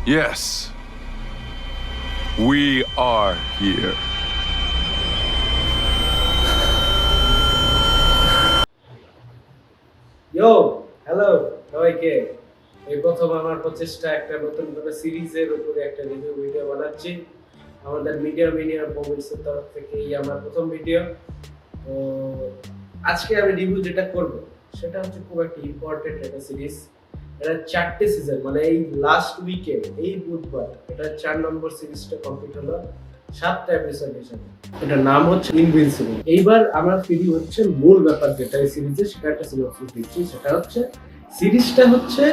Yes, we are here. Yo hello সবাইকে। এই প্রথম আমার প্রচেষ্টা একটা নতুন করে সিরিজের উপরে একটা রিভিউ ভিডিও বানাচ্ছি। আমাদের মিডিয়া মোমেন্টসের তরফ থেকে এই আমার প্রথম ভিডিও। তো আজকে আমি রিভিউ যেটা করব সেটা হচ্ছে খুব একটা ইম্পর্টেন্ট একটা সিরিজ। এটা 4টে সিজন, মানে এই লাস্ট উইকে এই বুধবার এটা 4 নম্বর সিরিজটা কমপ্লিট হলো 7টা এপিসোড হিসেবে। এটার নাম হচ্ছে ইনভিনসিবল। এইবার আমরা ফিরি হচ্ছে মূল ব্যাপার যেটা এই সিরিজে, সেটা একটা সিনপসিস দিচ্ছি। সেটা হচ্ছে সিরিজটা হচ্ছে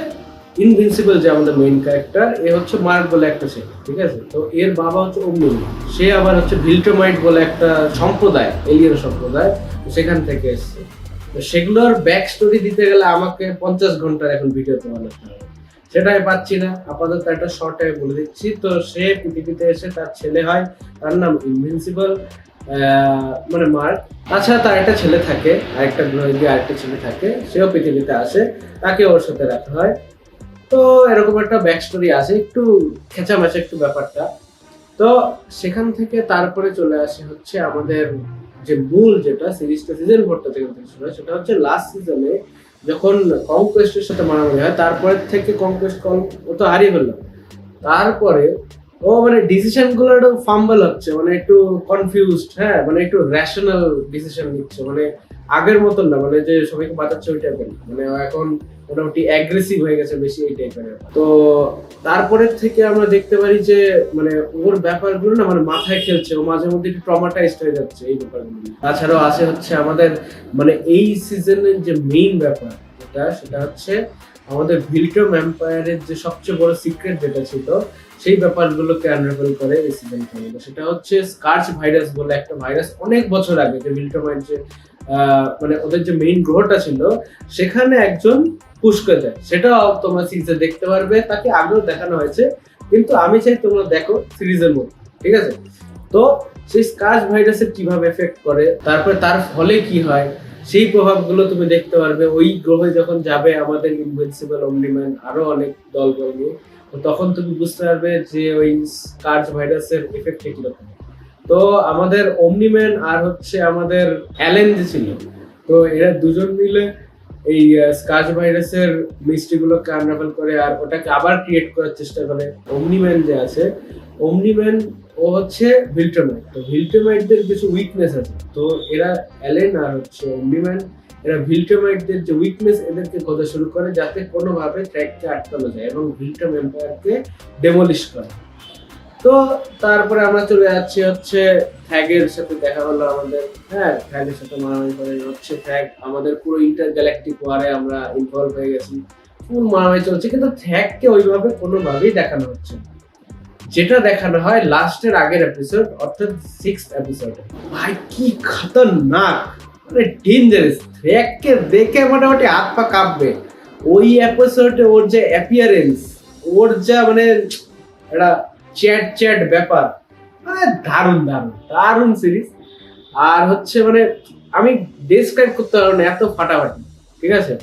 ইনভিনসিবল, যে আমাদের মেইন ক্যারেক্টার এ হচ্ছে মার্ক বলে একটা ছেলে, ঠিক আছে? তো এর বাবা হচ্ছে ওমনিমান, সে আবার হচ্ছে ভিল্টোমাইট বলে একটা সম্প্রদায়, এলিয়েন সম্প্রদায়, সেখান থেকে এসেছে। তো সেগুলোর ব্যাক স্টোরি দিতে গেলে আমাকে 50 ঘন্টার এখন ভিডিওতে বানাতে হবে, সেটাই পাচ্ছি না। আপাতত একটা শর্টে বলে দিচ্ছি। তো সে পৃথিবীতে এসে তার ছেলে হয়, তার নাম ইনভিনসিবল, মানে মার্ক। তাছাড়া তার একটা ছেলে থাকে, আরেকটা গ্রহে গিয়ে আরেকটা ছেলে থাকে, সেও পৃথিবীতে আসে, তাকে ওর সাথে রাখা হয়। তো এরকম একটা ব্যাক স্টোরি আছে, একটু খেঁচামেচা একটু ব্যাপারটা। তো সেখান থেকে তারপরে চলে আসে হচ্ছে আমাদের যে মূল যেটা সিরিজটা সিজন 4টা যেখান থেকে শুরু হয়, সেটা হচ্ছে লাস্ট সিজনে যখন কনকোয়েস্টের সাথে মারামারি হয়, তারপরে থেকে কনকোয়েস্ট ও তো হারিয়ে ফেললো। তারপরে ও মানে ডিসিশন গুলো একটু ফাম্বল হচ্ছে, মানে একটু কনফিউজড, হ্যাঁ, মানে একটু রেশনাল ডিসিশন নিচ্ছে, মানে আগের মতন না, মানে যে সবাইকে বাঁচাচ্ছে ওই টাইপের, মানে ও এখন মোটামুটি অ্যাগ্রেসিভ হয়ে গেছে বেশি এই টাইপের। তো তারপরে থেকে আমরা দেখতে পারি যে মানে ওর ব্যাপারগুলো না মানে মাথায় খেলছে, ও মাঝে মধ্যে একটু ট্রমাটাইজড হয়ে যাচ্ছে এই ব্যাপারগুলো। তাছাড়াও আছে হচ্ছে আমাদের মানে এই সিজনের যে মেইন ব্যাপার সেটা হচ্ছে আমাদের ভিল্টম এম্পায়ারের যে সবচেয়ে বড় সিক্রেট যেটা ছিল, সেই ব্যাপারগুলোকে আনরাভেল করে এই সিজনটার মধ্যে। সেটা হচ্ছে স্কার্চ ভাইরাস বলে একটা ভাইরাস, অনেক বছর আগে যে ভিল্টমের যে মানে ওদের যে মেইন গ্রহটা ছিল সেখানে একজন পুশ করে দেয়। সেটাও তোমরা সিরিজে দেখতে পারবে, তাকে আগেও দেখানো হয়েছে, কিন্তু আমি চাই তোমরা দেখো সিরিজের মধ্যে, ঠিক আছে? তো সেই স্কার্চ ভাইরাসের কিভাবে এফেক্ট করে, তারপরে তার ফলে কি হয়, সেই প্রভাবগুলো তুমি দেখতে পারবে ওই গ্রহে যখন যাবে আমাদের ইনভিনসিবল, ওমনিম্যান, আরো অনেক দল নিয়ে। তো তখন তুমি বুঝতে পারবে যে ওই স্কার্চ ভাইরাসের এফেক্ট কিরকম। তো আমাদের ওমনিম্যান আর হচ্ছে আমাদের অ্যালেন যে ছিল, তো এরা দুজন মিলে এই স্কার্চ ভাইরাসের মিস্ট্রিগুলোকে আনরাভেল করে আর ওটাকে আবার ক্রিয়েট করার চেষ্টা করে। ওমনিম্যান যে আছে, ওমনিম্যান ও হচ্ছে ভিল্টমাইট। তো ভিল্টমাইটদের কিছু উইকনেস আছে, তো এরা অ্যালেন আর হচ্ছে ওমনিম্যান, এরা ভিল্টমাইটদের যে উইকনেস এদেরকে খোঁজা শুরু করে, যাতে কোনোভাবে ট্র্যাককে আটকানো যায় এবং ভিল্টম এম্পায়ারকে ডেমলিশ করে। তো তারপরে আমরা চলে যাচ্ছি হচ্ছে থ্যাগের সাথে দেখা হলো আমাদের, হ্যাঁ, থ্যাগের সাথে মারামারি করে হচ্ছে থ্যাগ, আমাদের পুরো ইন্টার গ্যালাকটিক ওয়ারে আমরা ইনভলভ হয়ে গেছি, ফুল মারামারি চলছে, কিন্তু থ্যাগকে ওইভাবে কোনোভাবেই দেখানো হচ্ছে না। যেটা দেখানো হয় লাস্টের আগের এপিসোড, অর্থাৎ 6th এপিসোডে, ভাই কি খতরনাক, মানে ডেঞ্জারাস। থ্যাগকে দেখে মোটামুটি হাত পা কাঁপবে। ওই এপিসোডে ওর যে অ্যাপিয়ারেন্স, ওর যা মানে একটা চ্যাট চ্যাট ব্যাপার, মানে দারুণ দারুণ দারুণ সিরিজ। আর হচ্ছে মানে আমি ডেসক্রাইব করতে পারবো না, এত ফাটাফাটি, ঠিক আছে?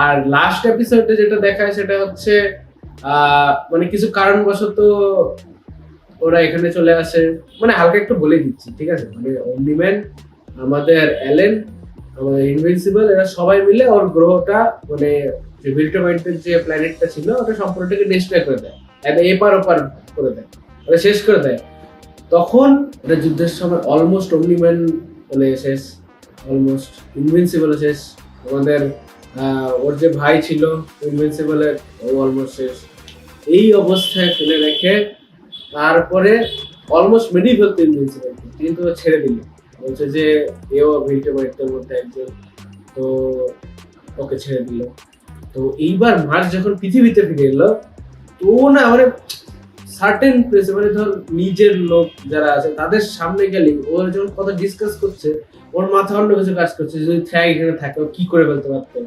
আর লাস্ট এপিসোডে যেটা দেখায় সেটা হচ্ছে মানে কিছু কারণবশত ওরা এখানে চলে আসে, মানে হালকা একটু বলে দিচ্ছি, ঠিক আছে? মানে ওমনিম্যান, আমাদের অ্যালেন, আমাদের ইনভিনসিবল, এরা সবাই মিলে ওর গ্রহটা, মানে যে ভিল্টোমাইটদের যে প্ল্যানেটটা ছিল ওটা সম্পূর্ণটাকে ডিস্ট্রয় করে দেয়, এপার ওপার করে দেয়, ওটা শেষ করে দেয়। তখন এটা যুদ্ধের সময় অলমোস্ট ওমনিম্যান মানে শেষ, অলমোস্ট ইনভিনসিবল শেষ, আমাদের ওর যে ভাই ছিল ইনভিনসিবলের, ও অলমোস্ট শেষ। এই অবস্থায় ফেলে রেখে তারপরে অলমোস্ট মেরেই ফেলতো ইনভিনসিবল, কিন্তু ও ছেড়ে দিল, বলছে যে এও ভিল্টোমাইটদের মধ্যে একজন, তো ওকে ছেড়ে দিল। তো এইবার মার্স যখন পৃথিবীতে ফিরে এলো, তো না মানে সার্টেন প্লেসে, মানে ধর নিজের লোক যারা আছে তাদের সামনে গেলে ওর যখন কথা ডিসকাস করছে, ওর মাথা অন্য কিছু কাজ করছে, যদি থ্যাগ এখানে থাকে ও কি করে ফেলতে পারতো,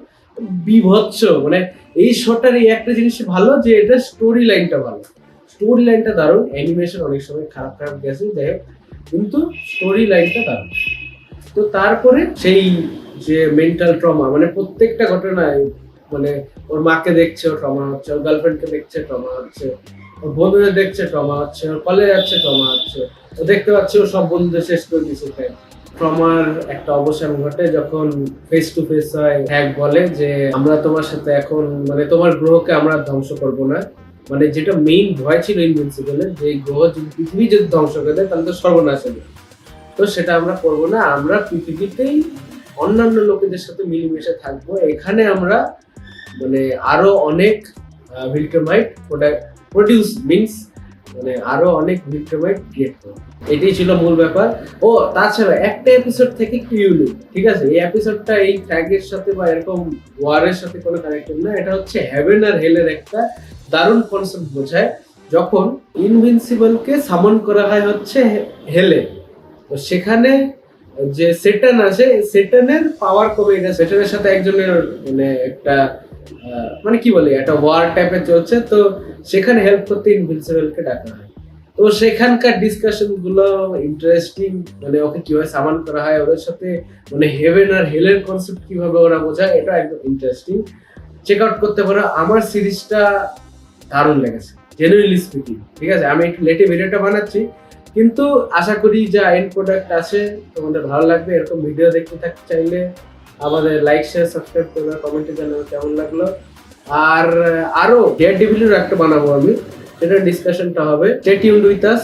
বিভৎস। মানে এই শোটার এই একটা জিনিস ভালো যে এটা স্টোরি লাইনটা ভালো, স্টোরি লাইনটা দারুণ। অ্যানিমেশন অনেক সময় খারাপ খারাপ গেছে, যাই হোক, কিন্তু স্টোরি লাইনটা দারুণ। তো তারপরে সেই যে মেন্টাল ট্রমা, মানে প্রত্যেকটা ঘটনায়, মানে ওর মাকে দেখছে ও ট্রমা হচ্ছে, ওর গার্লফ্রেন্ডকে দেখছে ট্রমা হচ্ছে, ওর বন্ধুদের দেখছে ট্রমা হচ্ছে, ওর কলেজ যাচ্ছে ট্রমা হচ্ছে, ও দেখতে পাচ্ছে ও সব বন্ধুদের শেষ করে দিয়েছে। ট্রমার একটা অবসান ঘটে যখন ফেস টু ফেস হয়। হ্যাক বলে যে আমরা তোমার সাথে এখন মানে তোমার গ্রহকে আমরা ধ্বংস করব না, মানে যেটা মেইন ভয় ছিল ইনভিনসিবলের, যে এই গ্রহ যদি পৃথিবী যদি ধ্বংস করে দেয় তাহলে তো সর্বনাশ হবে, তো সেটা আমরা করব না, আমরা পৃথিবীতেই অন্যান্য লোকেদের সাথে মিলেমিশে থাকবো, এখানে আমরা মানে আরো অনেক ভিলট্রামাইট প্রডিউস মিন্স মানে আরো অনেক ভিলট্রামাইট ক্রিয়েট করবো। এটাই ছিল মূল ব্যাপার। ও তাছাড়া একটা এপিসোড থেকে একটু ইউনিক, ঠিক আছে, এই এপিসোডটা এই ট্যাগের সাথে বা এরকম ওয়ারের সাথে কোনো কানেক্টেড না, এটা হচ্ছে হেভেন আর হেলের একটা দারুণ কনসেপ্ট বোঝায়। যখন ইনভিনসিবলকে সামন করা হয় হচ্ছে হেলে, তো সেখানে যে সেটান আছে, সেটানের পাওয়ার কমে গেছে, সেটানের সাথে একজনের মানে একটা মানে কি বলে একটা ওয়ার টাইপের চলছে, তো সেখানে হেল্প করতে ইনভিনসিবলকে ডাকা হয়। তো সেখানকার ডিসকাশন গুলো ইন্টারেস্টিং, মানে ওকে কিভাবে সামান করা হয়, ওদের সাথে মানে হেভেন আর হেলের কনসেপ্ট কিভাবে ওরা বোঝায়, এটা একদম ইন্টারেস্টিং, চেক আউট করতে পারো। আমার সিরিজটা দারুণ লেগেছে জেনুইনলি স্পিকিং, ঠিক আছে, আমি একটু লেটে ভিডিওটা বানাচ্ছি, কিন্তু আশা করি যা এন্ড প্রোডাক্ট আছে তোমাদের ভালো লাগবে। এরকম ভিডিও দেখতে থাকতে চাইলে আমাদের লাইক শেয়ার সাবস্ক্রাইব করবে, কমেন্টে জানাবে কেমন লাগলো। আর আরো ডেয়ার ডেভিলের একটা বানাবো আমি, সেটা ডিসকাশনটা হবে। Stay tuned with us.